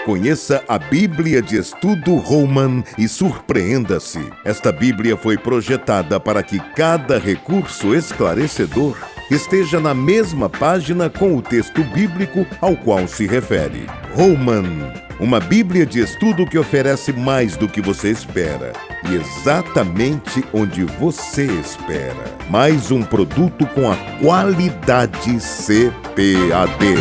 Conheça a Bíblia de Estudo Holman e surpreenda-se. Esta Bíblia foi projetada para que cada recurso esclarecedor esteja na mesma página com o texto bíblico ao qual se refere. Holman, uma Bíblia de estudo que oferece mais do que você espera e exatamente onde você espera. Mais um produto com a qualidade CPAD.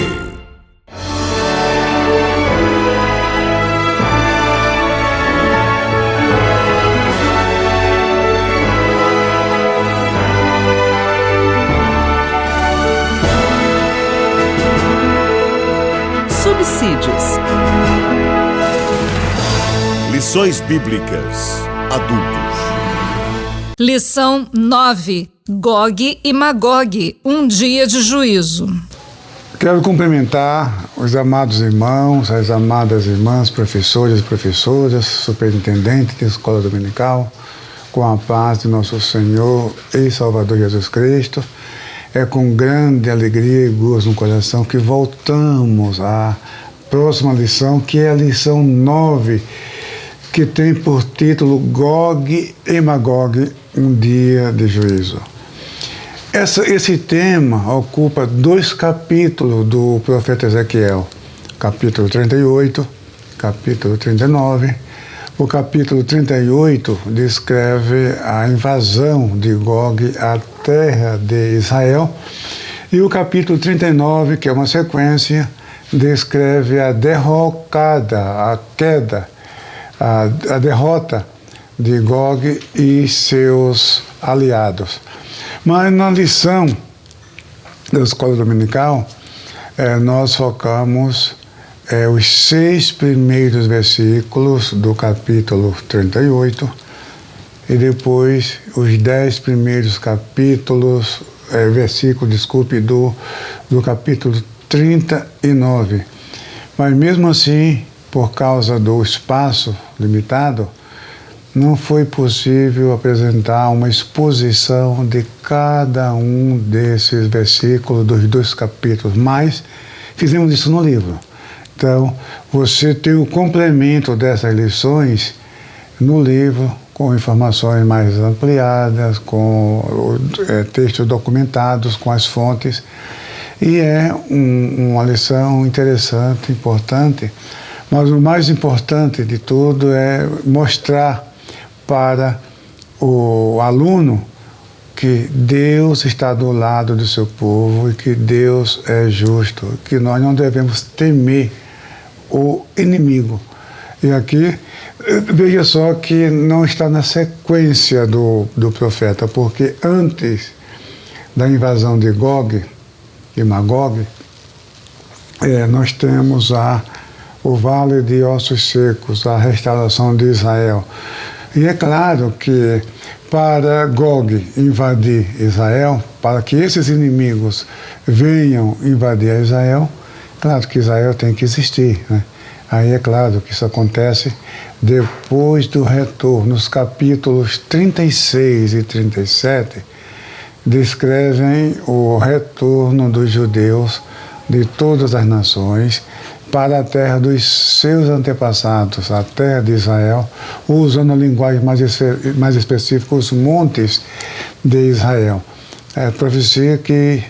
Subsídios. Lições Bíblicas Adultos. Lição 9. Gog e Magog, um dia de juízo. Quero cumprimentar os amados irmãos, as amadas irmãs, professores e professoras, superintendentes de escola dominical, com a paz de nosso Senhor e Salvador Jesus Cristo. É com grande alegria e gozo no coração que voltamos à próxima lição, que é a lição 9, que tem por título Gog e Magog, um dia de juízo. Esse tema ocupa 2 capítulos do profeta Ezequiel, capítulo 38, capítulo 39. O capítulo 38 descreve a invasão de Gog à terra de Israel, e o capítulo 39, que é uma sequência, descreve a derrocada, a queda, a derrota de Gog e seus aliados. Mas na lição da escola dominical, nós focamos os 6 primeiros versículos do capítulo 38 e depois os 10 primeiros versículos do capítulo 39. Mas mesmo assim, por causa do espaço limitado, não foi possível apresentar uma exposição de cada um desses versículos dos 2 capítulos, mas fizemos isso no livro. Então, você tem o complemento dessas lições no livro, com informações mais ampliadas, com textos documentados, com as fontes. E é uma lição interessante, importante, mas o mais importante de tudo é mostrar para o aluno que Deus está do lado do seu povo e que Deus é justo, que nós não devemos temer o inimigo. E aqui, veja só que não está na sequência do profeta, porque antes da invasão de Gog e Magog, nós temos o Vale de Ossos Secos, a restauração de Israel. E é claro que para Gog invadir Israel, para que esses inimigos venham invadir Israel, claro que Israel tem que existir, né? Aí é claro que isso acontece depois do retorno. Os capítulos 36 e 37 descrevem o retorno dos judeus de todas as nações para a terra dos seus antepassados, a terra de Israel, usando a linguagem mais específica, os montes de Israel. É a profecia que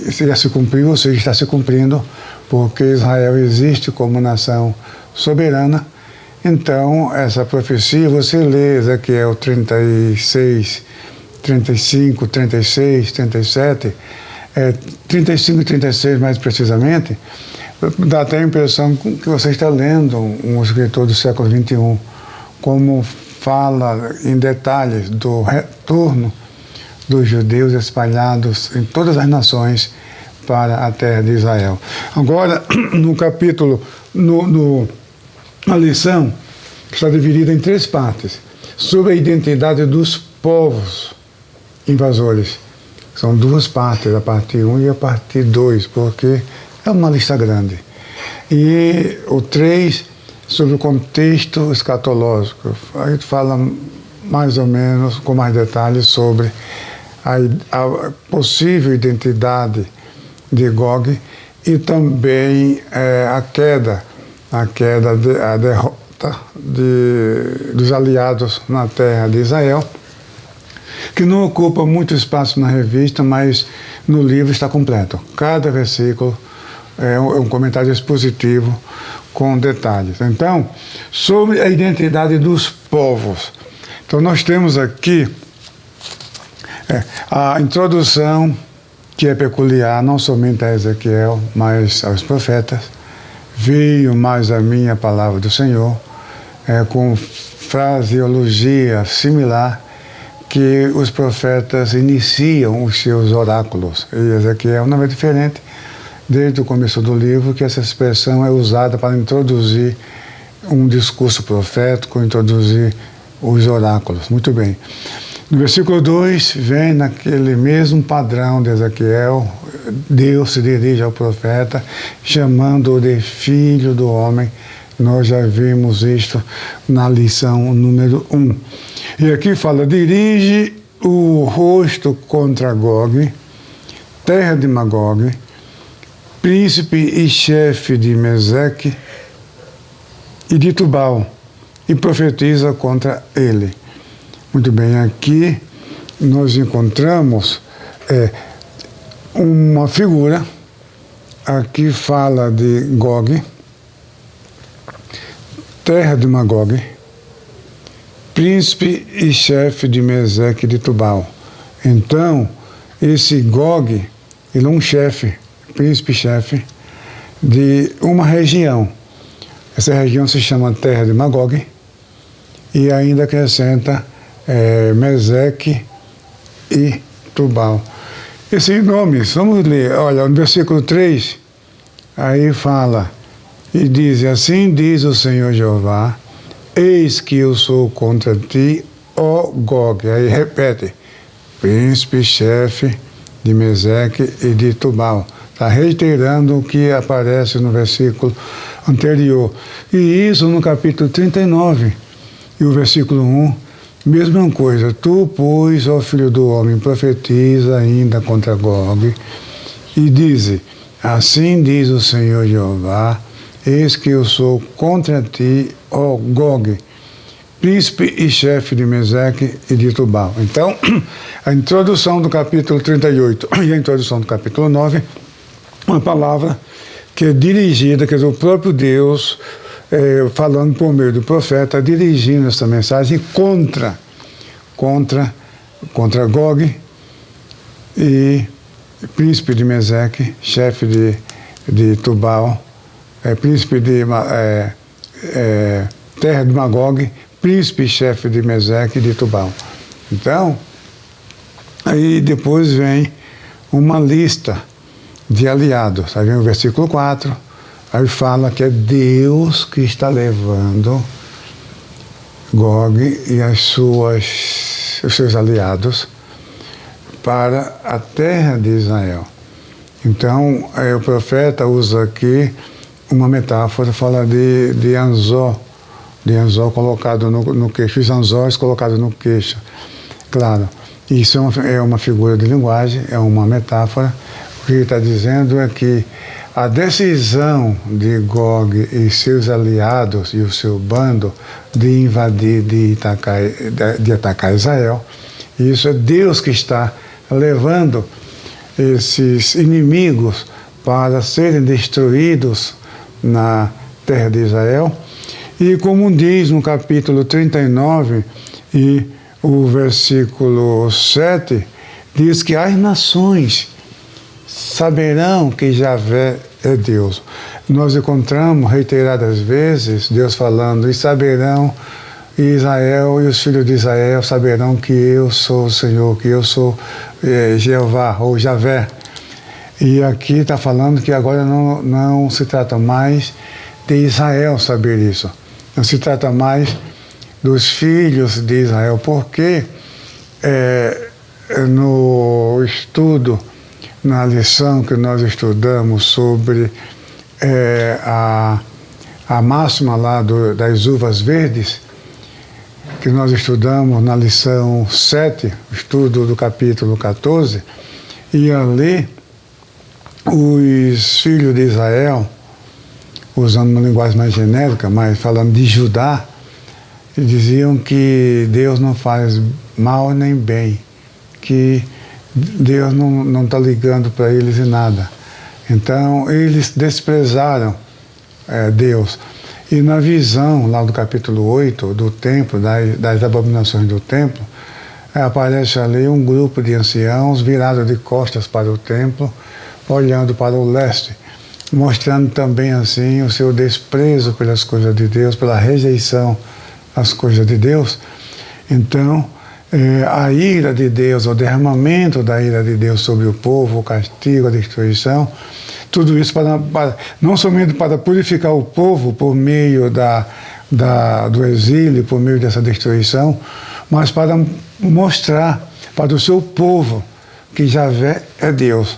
já se cumpriu, ou seja, está se cumprindo, porque Israel existe como nação soberana. Então, essa profecia, você lê Ezequiel 36, 35, 36, 37, 35 e 36 mais precisamente, dá até a impressão que você está lendo um escritor do século XXI, como fala em detalhes do retorno dos judeus espalhados em todas as nações para a terra de Israel. Agora, no capítulo, a lição está dividida em 3 partes, sobre a identidade dos povos invasores. São 2 partes, a parte 1 e a parte 2, porque é uma lista grande. E o 3, sobre o contexto escatológico. Aí fala mais ou menos, com mais detalhes, sobre a possível identidade de Gog e também a queda a queda, a derrota dos aliados na terra de Israel, que não ocupa muito espaço na revista, mas no livro está completo. Cada versículo é um comentário expositivo com detalhes. Então, sobre a identidade dos povos. Então, nós temos aqui a introdução, que é peculiar não somente a Ezequiel, mas aos profetas. Veio mais a minha palavra do Senhor, com fraseologia similar, que os profetas iniciam os seus oráculos. E Ezequiel não é diferente, desde o começo do livro, que essa expressão é usada para introduzir um discurso profético, introduzir os oráculos. Muito bem. No versículo 2, vem naquele mesmo padrão de Ezequiel, Deus se dirige ao profeta, chamando-o de filho do homem. Nós já vimos isto na lição número 1. E aqui fala, dirige o rosto contra Gog, terra de Magog, príncipe e chefe de Meseque e de Tubal, e profetiza contra ele. Muito bem, aqui nós encontramos uma figura, aqui fala de Gog, terra de Magog, príncipe e chefe de Meseque e de Tubal. Então, esse Gog, ele é um chefe, príncipe e chefe de uma região. Essa região se chama terra de Magog e ainda acrescenta Meseque e Tubal. Esses nomes, vamos ler, olha, no versículo 3, aí fala, e diz, assim diz o Senhor Jeová, eis que eu sou contra ti, ó Gog. Aí repete, príncipe, chefe de Meseque e de Tubal. Está reiterando o que aparece no versículo anterior. E isso no capítulo 39, e o versículo 1, mesma coisa. Tu, pois, ó filho do homem, profetiza ainda contra Gog, e dize, assim diz o Senhor Jeová, eis que eu sou contra ti, ó Gog, príncipe e chefe de Meseque e de Tubal. Então, a introdução do capítulo 38 e a introdução do capítulo 9, uma palavra que é dirigida, quer dizer, o próprio Deus, falando por meio do profeta, dirigindo essa mensagem contra Gog e príncipe de Meseque, chefe de Tubal, príncipe de terra de Magog, príncipe e chefe de Meseque e de Tubal. Então, aí depois vem uma lista de aliados. Aí vem o versículo 4, aí fala que é Deus que está levando Gog e os seus aliados para a terra de Israel. Então, o profeta usa aqui uma metáfora, fala de anzol colocado no queixo, os anzóis colocados no queixo. Claro, isso é uma figura de linguagem, é uma metáfora. O que ele está dizendo é que a decisão de Gog e seus aliados e o seu bando de invadir, de atacar Israel, isso é Deus que está levando esses inimigos para serem destruídos na terra de Israel. E como diz no capítulo 39 e o versículo 7, diz que as nações saberão que Javé é Deus. Nós encontramos reiteradas vezes Deus falando, e saberão, Israel e os filhos de Israel saberão que eu sou o Senhor, que eu sou Jeová ou Javé. E aqui está falando que agora não se trata mais de Israel saber isso. Não se trata mais dos filhos de Israel, porque no estudo, na lição que nós estudamos sobre a máxima lá das uvas verdes, que nós estudamos na lição 7, estudo do capítulo 14, e ali os filhos de Israel usando uma linguagem mais genérica, mas falando de Judá, diziam que Deus não faz mal nem bem, que Deus não está ligando para eles em nada. Então, eles desprezaram Deus. E na visão, lá do capítulo 8, do templo, das abominações do templo, aparece ali um grupo de anciãos virados de costas para o templo, olhando para o leste, mostrando também assim o seu desprezo pelas coisas de Deus, pela rejeição às coisas de Deus. Então, a ira de Deus, o derramamento da ira de Deus sobre o povo, o castigo, a destruição, tudo isso não somente para purificar o povo por meio do exílio, por meio dessa destruição, mas para mostrar para o seu povo que Javé é Deus.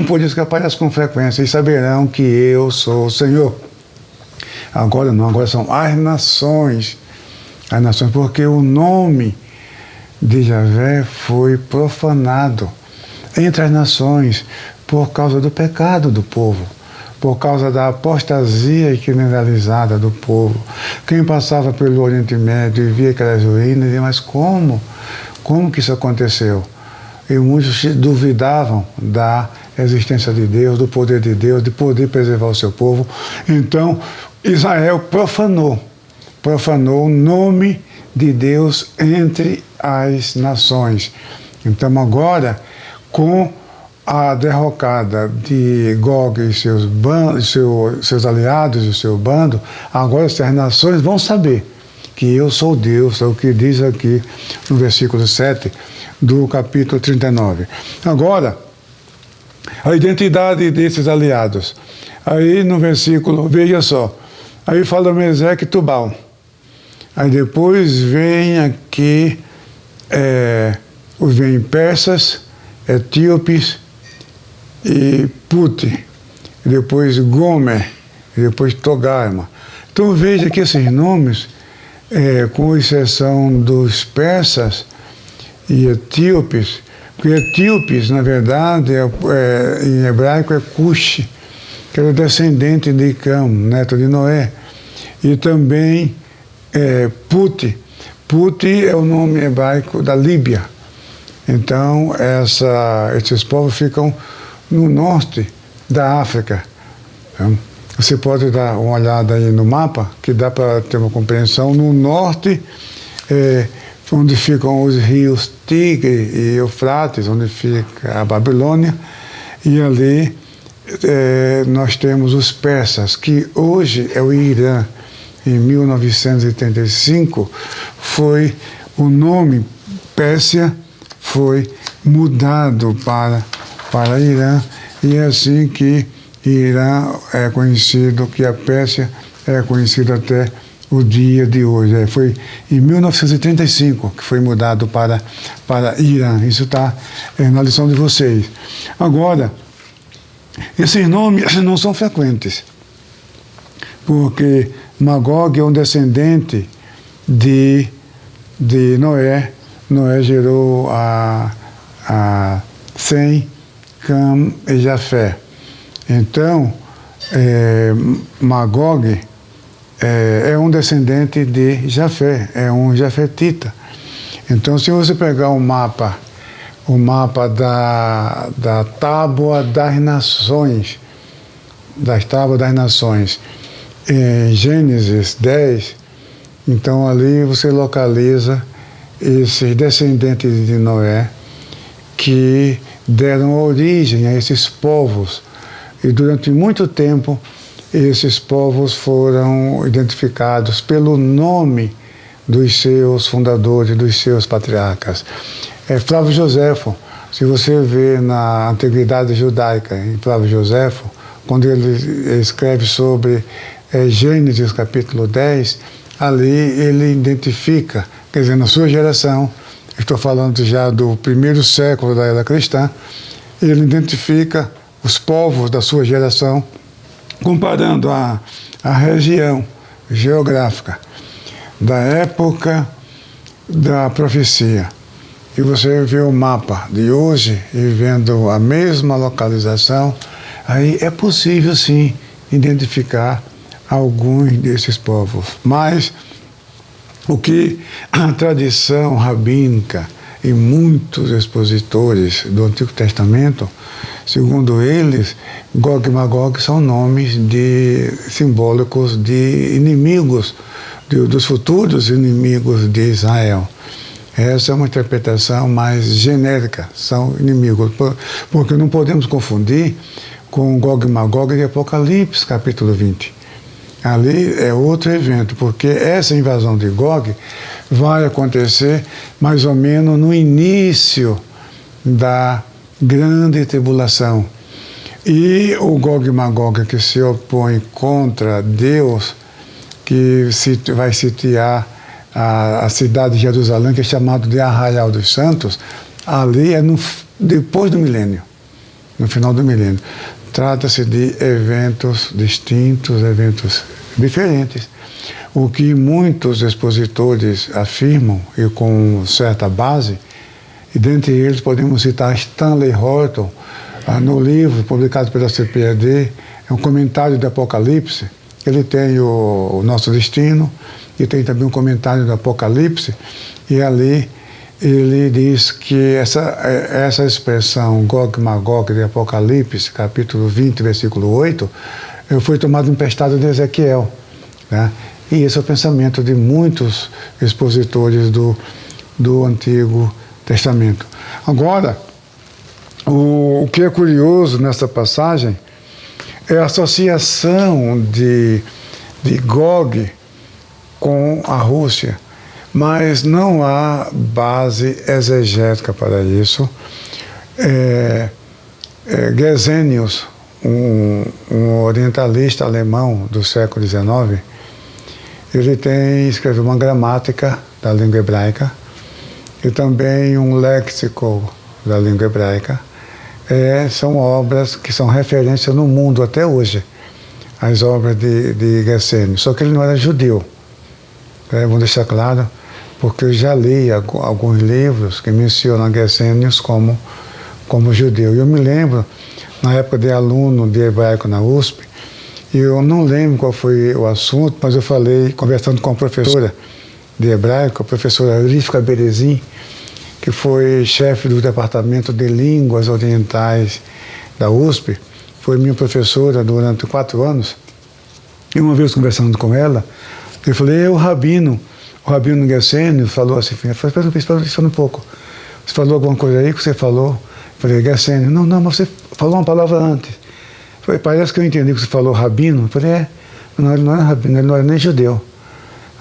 Por isso que aparece com frequência, e saberão que eu sou o Senhor. Agora não, agora são as nações, porque o nome de Javé foi profanado entre as nações por causa do pecado do povo, por causa da apostasia generalizada do povo. Quem passava pelo Oriente Médio e via aquelas ruínas, dizia, mas como que isso aconteceu? E muitos duvidavam da existência de Deus, do poder de Deus, de poder preservar o seu povo. Então, Israel profanou o nome de Deus entre as nações. Então, agora, com a derrocada de Gog e seus aliados e o seu bando, agora as nações vão saber que eu sou Deus, é o que diz aqui no versículo 7 do capítulo 39. Agora, a identidade desses aliados. Aí no versículo, veja só, aí fala Meseque e Tubal. Aí depois vem aqui, vem persas, etíopes e Puti, e depois Gomer, e depois Togarma. Então veja que esses nomes, com exceção dos persas e etíopes, porque etíopes, na verdade, em hebraico é Cush, que era descendente de Cam, neto de Noé, e também Puti. Puti é o nome hebraico da Líbia. Então, esses povos ficam no norte da África. Você pode dar uma olhada aí no mapa, que dá para ter uma compreensão. No norte, onde ficam os rios Tigre e Eufrates, onde fica a Babilônia, e ali nós temos os persas, que hoje é o Irã. Em 1985, o nome Pérsia foi mudado para Irã, e é assim que Irã é conhecido, que a Pérsia é conhecida até o dia de hoje. Foi em 1935 que foi mudado para Irã. Isso está na lição de vocês. Agora, esses nomes não são frequentes, porque Magog é um descendente de Noé. Noé gerou a Sem, Cam e Jafé. Então, Magog é um descendente de Jafé, é um jafetita. Então, se você pegar o mapa da Tábua das Nações, em Gênesis 10, então ali você localiza esses descendentes de Noé que deram origem a esses povos. E durante muito tempo, esses povos foram identificados pelo nome dos seus fundadores, dos seus patriarcas. Flávio Joséfo, se você vê na Antiguidade Judaica, em Flávio Joséfo, quando ele escreve sobre Gênesis capítulo 10, ali ele identifica, quer dizer, na sua geração, estou falando já do primeiro século da era cristã, ele identifica os povos da sua geração, comparando a região geográfica da época da profecia. E você vê o mapa de hoje e vendo a mesma localização, aí é possível sim identificar alguns desses povos. Mas o que a tradição rabínica e muitos expositores do Antigo Testamento, segundo eles, Gog e Magog são nomes simbólicos de inimigos, dos futuros inimigos de Israel. Essa é uma interpretação mais genérica, são inimigos, porque não podemos confundir com Gog e Magog de Apocalipse, capítulo 20. Ali é outro evento, porque essa invasão de Gog vai acontecer mais ou menos no início da grande tribulação. E o Gog e Magog que se opõe contra Deus, que vai sitiar a cidade de Jerusalém, que é chamado de Arraial dos Santos, ali é depois do milênio, no final do milênio. Trata-se de eventos distintos, eventos diferentes. O que muitos expositores afirmam, e com certa base, e dentre eles podemos citar Stanley Horton, no livro publicado pela CPAD, é um comentário do Apocalipse. Ele tem o Nosso Destino e tem também um comentário do Apocalipse, e ali ele diz que essa expressão Gog e Magog de Apocalipse, capítulo 20, versículo 8, foi tomado emprestado de Ezequiel, né? E esse é o pensamento de muitos expositores do Antigo Testamento. Agora, o que é curioso nessa passagem é a associação de Gog com a Rússia, mas não há base exegética para isso. Gesenius, um orientalista alemão do século XIX, ele escreveu uma gramática da língua hebraica e também um léxico da língua hebraica. São obras que são referência no mundo até hoje, as obras de Gesenius. Só que ele não era judeu. Vou deixar claro, porque eu já li alguns livros que mencionam Gesenius como judeu. E eu me lembro, na época de aluno de hebraico na USP, e eu não lembro qual foi o assunto, mas eu falei, conversando com a professora de hebraico, a professora Rivka Berezin, que foi chefe do departamento de línguas orientais da USP, foi minha professora durante 4 anos, e uma vez conversando com ela, eu falei, o Rabino Gesenius falou assim, eu falei, espera um pouco, você falou alguma coisa aí que você falou? Eu falei, Gesenius, não, mas você falou uma palavra antes. Eu falei, parece que eu entendi que você falou Rabino. Eu falei, ele não era Rabino, ele não era nem judeu.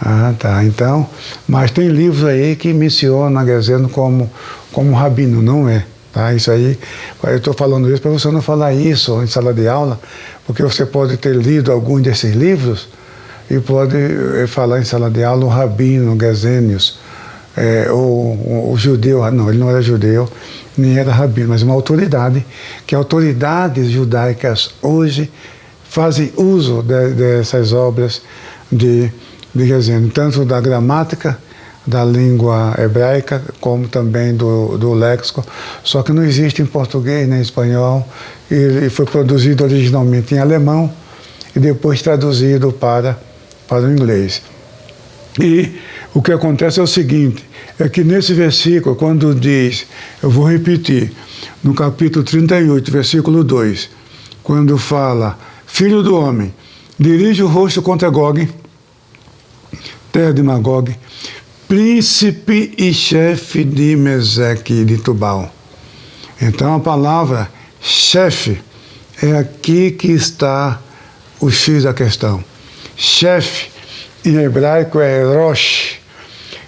Ah, tá, então, mas tem livros aí que mencionam Gesenius como Rabino, não é. Tá? Isso aí, eu estou falando isso para você não falar isso em sala de aula, porque você pode ter lido algum desses livros e pode falar em sala de aula o Rabino Gesenius, ou o judeu. Não, ele não era judeu, nem era rabino, mas uma autoridade, que autoridades judaicas hoje fazem uso dessas obras de Gesenius, tanto da gramática da língua hebraica, como também do léxico, só que não existe em português nem em espanhol. Ele foi produzido originalmente em alemão e depois traduzido para o inglês. E o que acontece é o seguinte, é que nesse versículo, quando diz, eu vou repetir, no capítulo 38, versículo 2, quando fala, filho do homem, dirige o rosto contra Gog, terra de Magog, príncipe e chefe de Meseque e de Tubal. Então a palavra chefe é aqui que está o X da questão. Chefe em hebraico é Rosh.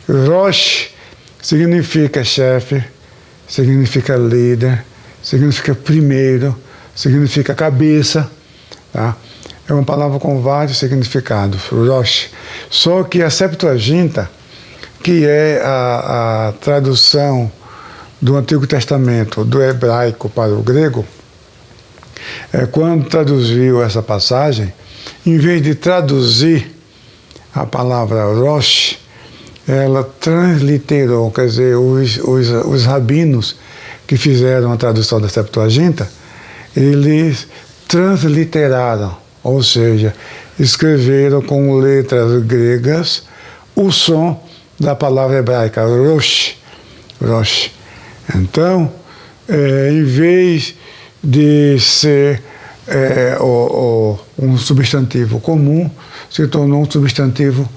Rosh significa chefe, significa líder, significa primeiro, significa cabeça. Tá? É uma palavra com vários significados, Rosh. Só que a Septuaginta, que é a tradução do Antigo Testamento do hebraico para o grego, quando traduziu essa passagem, em vez de traduzir a palavra Rosh, ela transliterou, quer dizer, os rabinos que fizeram a tradução da Septuaginta, eles transliteraram, ou seja, escreveram com letras gregas o som da palavra hebraica, Rosh. Rosh. Então, em vez de ser um substantivo comum, se tornou um substantivo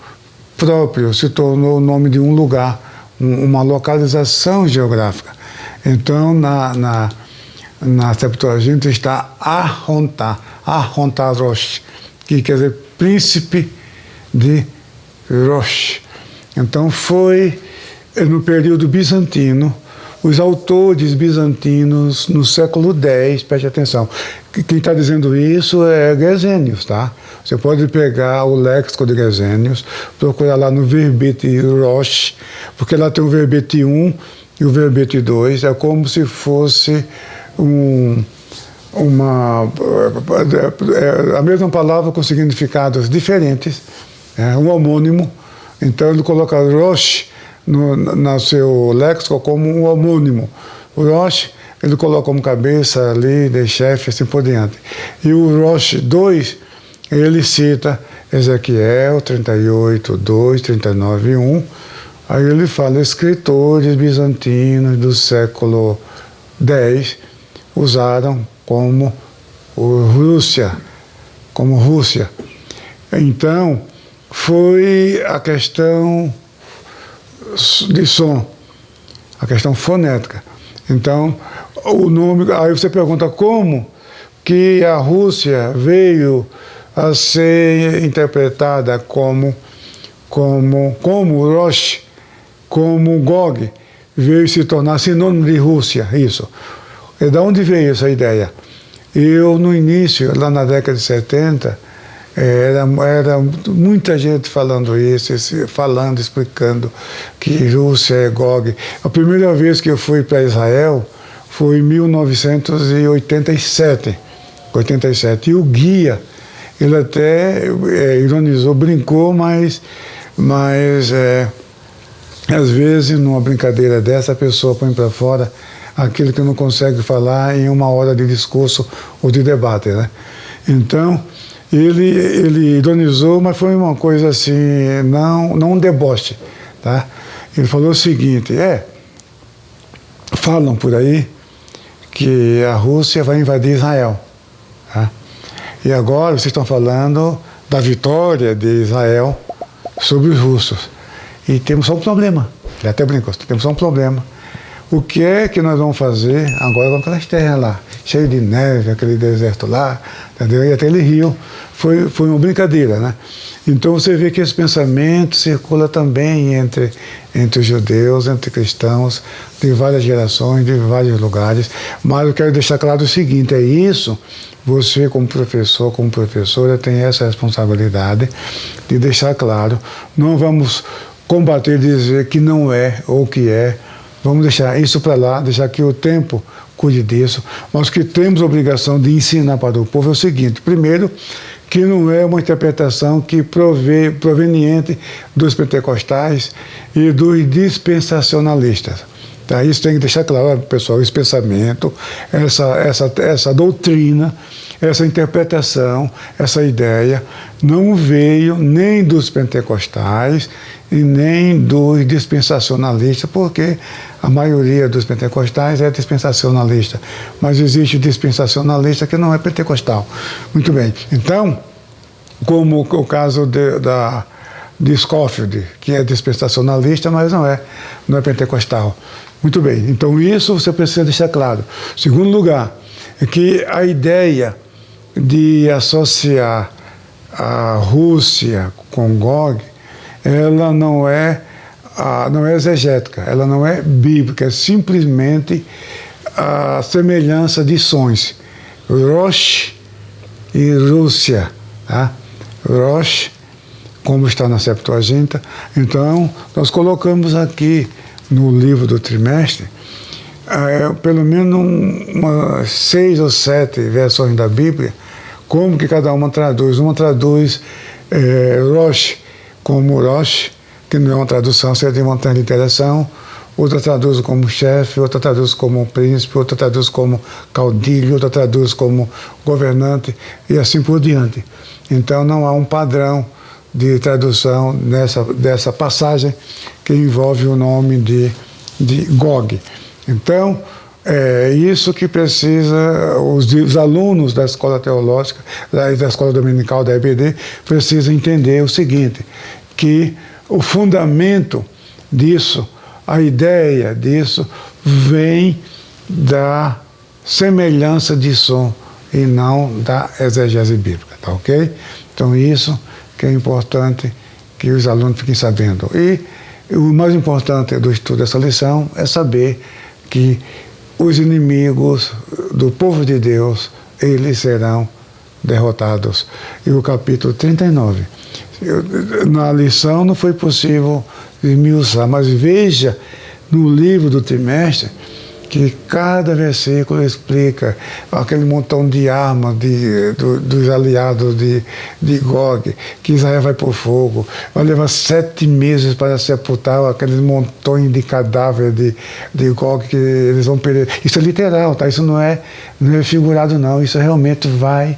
próprio, se tornou o nome de um lugar, uma localização geográfica. Então, na Septuaginta está Ahonta Rosh, que quer dizer príncipe de Rosh. Então, foi no período bizantino, os autores bizantinos no século X, preste atenção, quem está dizendo isso é Gesenius, tá? Você pode pegar o léxico de Gesenius, procurar lá no verbete Rosh, porque lá tem o verbete 1 e o verbete 2, é como se fosse a mesma palavra com significados diferentes, um homônimo. Então ele coloca Rosh no seu léxico como um homônimo. O Rosh ele coloca como cabeça, líder, chefe, assim por diante. E o Rosh 2, ele cita Ezequiel 38, 2, 39, 1. Aí ele fala, escritores bizantinos do século X usaram como Rússia. Então, foi a questão de som, a questão fonética. Então, o nome, aí você pergunta como que a Rússia veio a ser interpretada como Rosh, como Gog, veio se tornar sinônimo de Rússia, isso. E de onde veio essa ideia? Eu, no início, lá na década de 70, era muita gente falando isso, explicando que Rússia é Gog. A primeira vez que eu fui para Israel foi em 1987. E o guia, ele até ironizou, brincou, mas às vezes, numa brincadeira dessa, a pessoa põe para fora aquilo que não consegue falar em uma hora de discurso ou de debate, né? Então, ele ironizou, mas foi uma coisa assim, não um deboche, tá? Ele falou o seguinte, falam por aí que a Rússia vai invadir Israel, tá? E agora vocês estão falando da vitória de Israel sobre os russos. E temos só um problema, ele até brincou, temos só um problema. O que é que nós vamos fazer agora com aquelas terras lá, cheio de neve, aquele deserto lá, entendeu? E aquele rio, foi uma brincadeira, né? Então você vê que esse pensamento circula também entre os judeus, entre cristãos, de várias gerações, de vários lugares. Mas eu quero deixar claro o seguinte, você como professor, como professora, tem essa responsabilidade de deixar claro, não vamos combater e dizer que não é ou que é. Vamos deixar isso para lá, deixar que o tempo cuide disso. Mas o que temos a obrigação de ensinar para o povo é o seguinte, primeiro, que não é uma interpretação que proveniente dos pentecostais e dos dispensacionalistas. Tá? Isso tem que deixar claro, pessoal, esse pensamento, essa doutrina, essa interpretação, essa ideia, não veio nem dos pentecostais e nem dos dispensacionalistas, porque a maioria dos pentecostais é dispensacionalista, mas existe dispensacionalista que não é pentecostal. Muito bem, então, como o caso de Scofield, que é dispensacionalista, mas não é pentecostal. Muito bem, então isso você precisa deixar claro. Segundo lugar, é que a ideia de associar a Rússia com Gog, ela não é exegética, ela não é bíblica, é simplesmente a semelhança de sons. Rosh e Rússia, tá? Rosh, como está na Septuaginta. Então, nós colocamos aqui no livro do trimestre pelo menos umas 6 ou 7 versões da Bíblia, como que cada uma traduz. Uma traduz Rosh como Rosh, que não é uma tradução, seria uma transliteração. outra traduz como chefe, outra traduz como príncipe, outra traduz como caudilho, outra traduz como governante e assim por diante. Então não há um padrão de tradução dessa passagem que envolve o nome de Gog. Então, é isso que precisa, os alunos da escola teológica, da escola dominical da EBD, precisam entender o seguinte, que o fundamento disso, a ideia disso, vem da semelhança de som e não da exegese bíblica, tá ok? Então isso que é importante que os alunos fiquem sabendo. E o mais importante do estudo dessa lição é saber que os inimigos do povo de Deus, eles serão derrotados. E o capítulo 39. Na lição não foi possível esmiuçar, mas veja no livro do trimestre que cada versículo explica aquele montão de armas dos aliados de Gog, que Israel vai por fogo, vai levar 7 meses para sepultar aqueles montões de cadáveres de Gog, que eles vão perder. Isso é literal, tá? Isso não é figurado não, isso realmente vai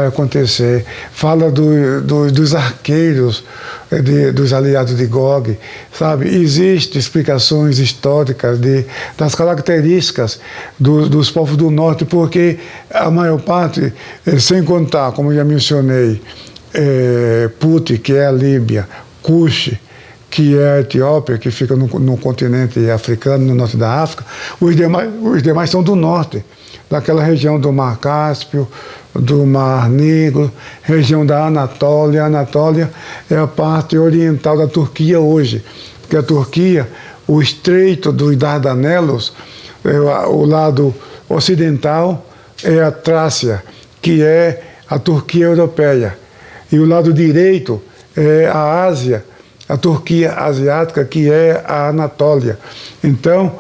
acontecer. Fala dos arqueiros, dos aliados de Gog, sabe? Existem explicações históricas das características dos povos do norte, porque a maior parte, sem contar, como já mencionei, Put, que é a Líbia, Cush, que é a Etiópia, que fica no continente africano, no norte da África, os demais são do norte, daquela região do Mar Cáspio, do Mar Negro, região da Anatólia. A Anatólia é a parte oriental da Turquia hoje, porque a Turquia, o estreito dos Dardanelos, o lado ocidental é a Trácia, que é a Turquia europeia, e o lado direito é a Ásia, a Turquia asiática, que é a Anatólia. Então,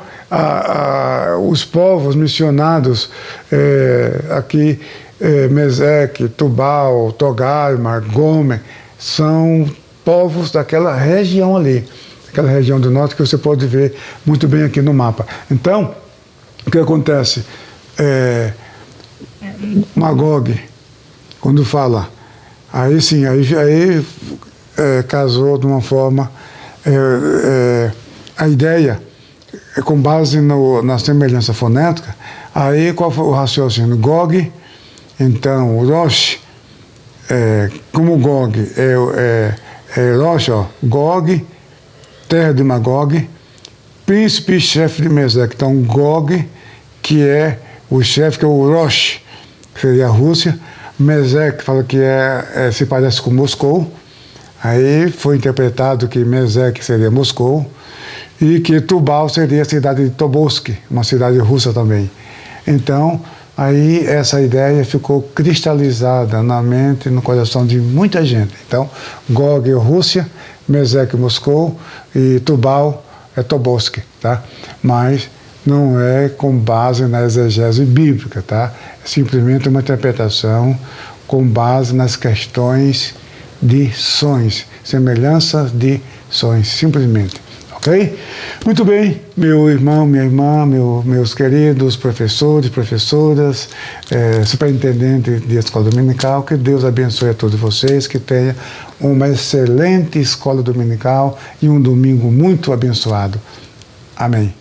os povos mencionados aqui, Meseque, Tubal, Togarma, Gomer, são povos daquela região ali, aquela região do norte que você pode ver muito bem aqui no mapa. Então, o que acontece? Magog, quando fala, aí sim, aí casou de uma forma, a ideia, com base na semelhança fonética, aí qual foi o raciocínio? Gog, então, Rosh, como Gog é Rosh, ó, Gog, terra de Magog, príncipe e chefe de Meseque. Então, Gog, que é o chefe, que é o Rosh, que seria a Rússia, Meseque fala que se parece com Moscou, aí foi interpretado que Meseque seria Moscou, e que Tubal seria a cidade de Tobolsk, uma cidade russa também. Então, aí essa ideia ficou cristalizada na mente e no coração de muita gente. Então, Gog é Rússia, Meseque Moscou e Tubal é Tobolsk, tá? Mas não é com base na exegese bíblica, tá? É simplesmente uma interpretação com base nas questões de sons, semelhanças de sons, simplesmente. Ok? Muito bem, meu irmão, minha irmã, meus queridos professores, professoras, superintendente de escola dominical, que Deus abençoe a todos vocês, que tenha uma excelente escola dominical e um domingo muito abençoado. Amém.